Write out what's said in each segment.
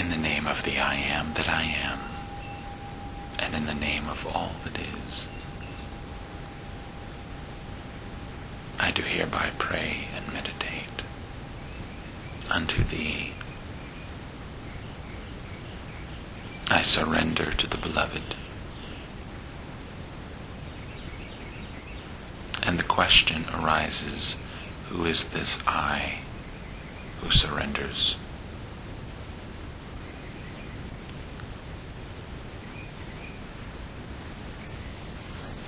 In the name of the I am that I am, and in the name of all that is, I do hereby pray and meditate unto Thee. I surrender to the Beloved. And the question arises, who is this I who surrenders?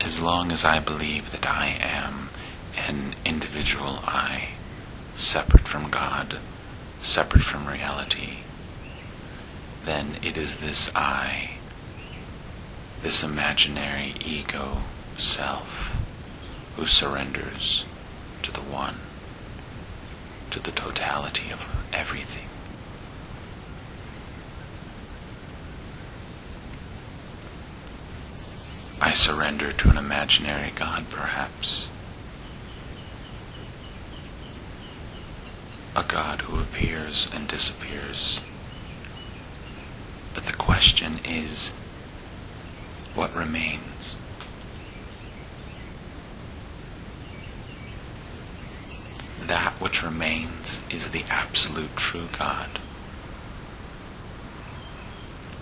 As long as I believe that I am an individual I, separate from God, separate from reality, then it is this I, this imaginary ego self, who surrenders to the One, to the totality of everything. I surrender to an imaginary God, perhaps. A God who appears and disappears. But the question is, what remains? That which remains is the absolute true God,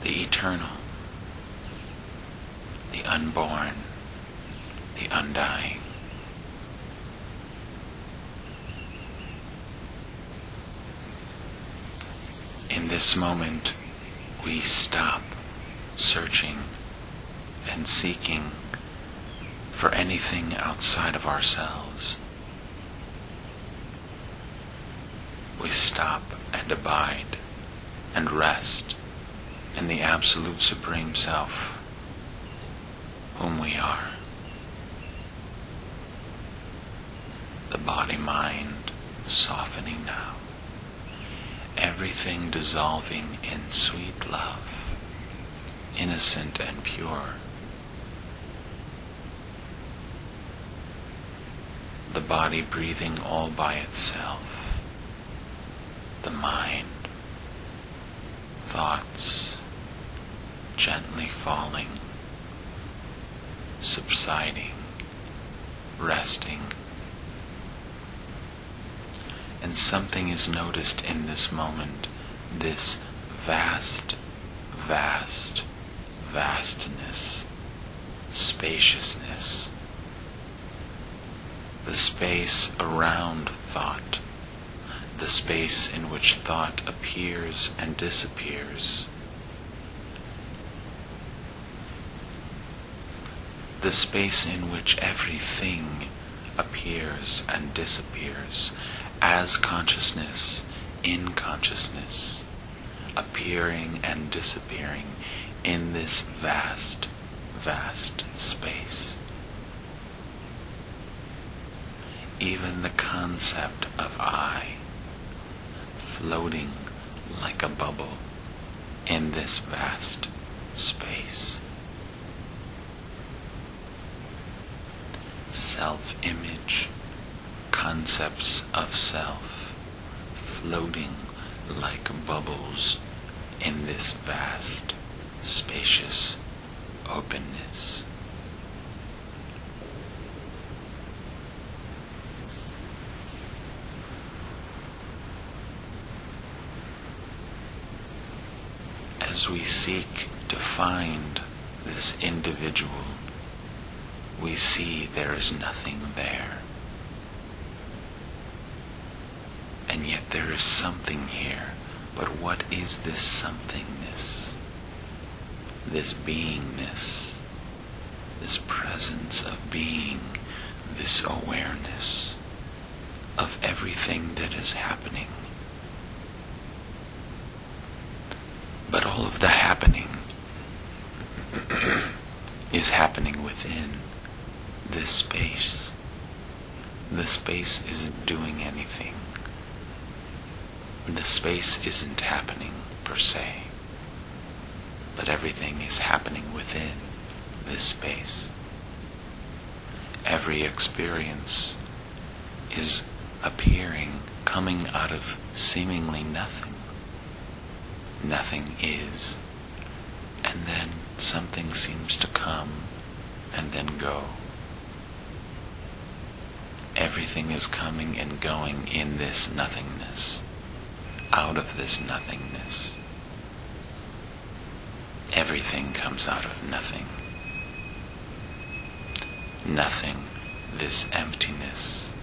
the eternal, the unborn, the undying. In this moment, we stop searching and seeking for anything outside of ourselves. We stop and abide and rest in the Absolute Supreme Self, whom we are. The body-mind softening now. Everything dissolving in sweet love, innocent and pure. The body breathing all by itself. The mind, thoughts, gently falling, subsiding, resting. And something is noticed in this moment, this vast, vast, vastness, spaciousness, the space around thought, the space in which thought appears and disappears, the space in which everything appears and disappears, as consciousness in consciousness, appearing and disappearing in this vast, vast space. Even the concept of I, floating like a bubble in this vast space. Self-image, concepts of self, floating like bubbles in this vast, spacious openness. As we seek to find this individual, we see there is nothing there. And yet there is something here. But what is this somethingness? This beingness, this presence of being, this awareness of everything that is happening. But all of the happening is happening within this space. The space isn't doing anything. The space isn't happening per se. But everything is happening within this space. Every experience is appearing, coming out of seemingly nothing. nothing is, and then something seems to come and then go. Everything is coming and going in this nothingness, out of this nothingness. Everything comes out of nothing. Nothing, this emptiness,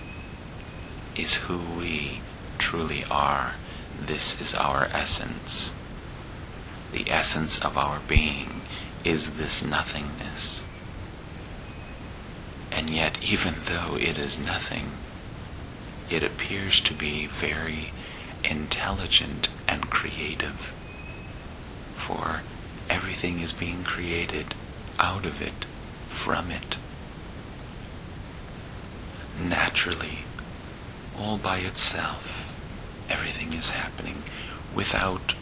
is who we truly are. This is our essence. The essence of our being is this nothingness. And yet, even though it is nothing, it appears to be very intelligent and creative. For everything is being created out of it, from it. Naturally, all by itself, everything is happening without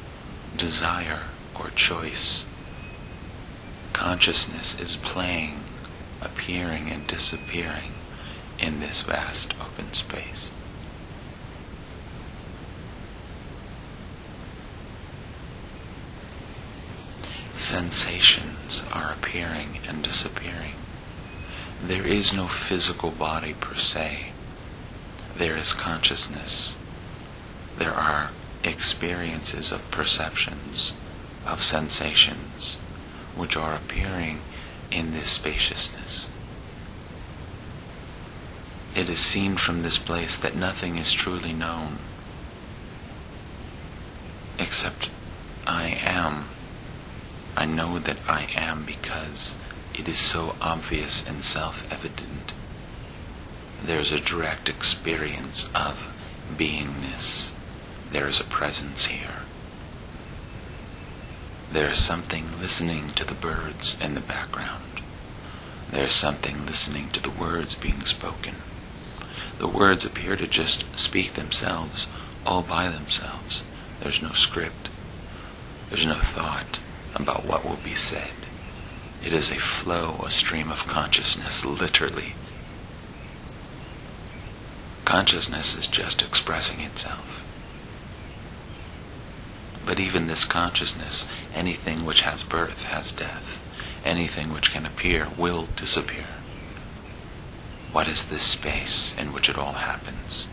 desire or choice. Consciousness is playing, appearing and disappearing in this vast open space. Sensations are appearing and disappearing. There is no physical body per se. There is consciousness. There are experiences of perceptions, of sensations, which are appearing in this spaciousness. It is seen from this place that nothing is truly known, except I am. I know that I am because it is so obvious and self-evident. There is a direct experience of beingness. There is a presence here. There is something listening to the birds in the background. There is something listening to the words being spoken. The words appear to just speak themselves, all by themselves. There's no script. There's no thought about what will be said. It is a flow, a stream of consciousness, literally. Consciousness is just expressing itself. But even this consciousness, anything which has birth has death. Anything which can appear will disappear. What is this space in which it all happens?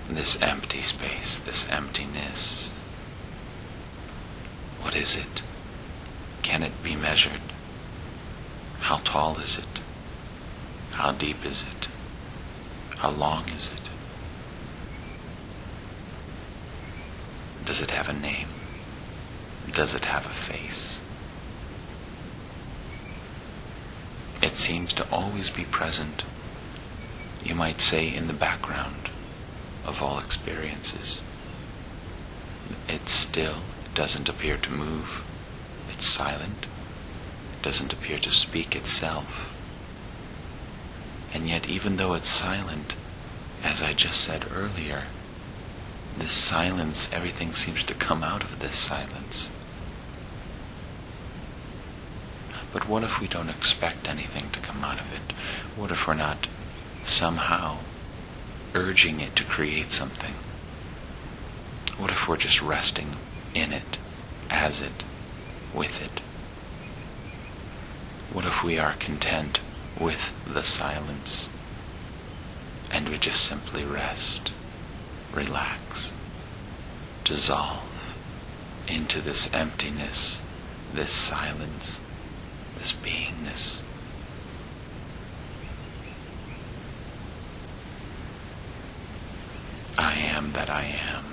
This empty space, this emptiness. What is it? Can it be measured? How tall is it? How deep is it? How long is it? Does it have a name? Does it have a face? It seems to always be present, you might say in the background of all experiences. It's still, it doesn't appear to move, it's silent, it doesn't appear to speak itself. And yet even though it's silent, as I just said earlier, this silence, everything seems to come out of this silence. But what if we don't expect anything to come out of it? What if we're not somehow urging it to create something? What if we're just resting in it, as it, with it? What if we are content with the silence and we just simply rest, relax, dissolve into this emptiness, this silence, this beingness? I am that I am.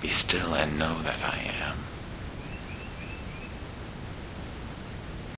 Be still and know that I am.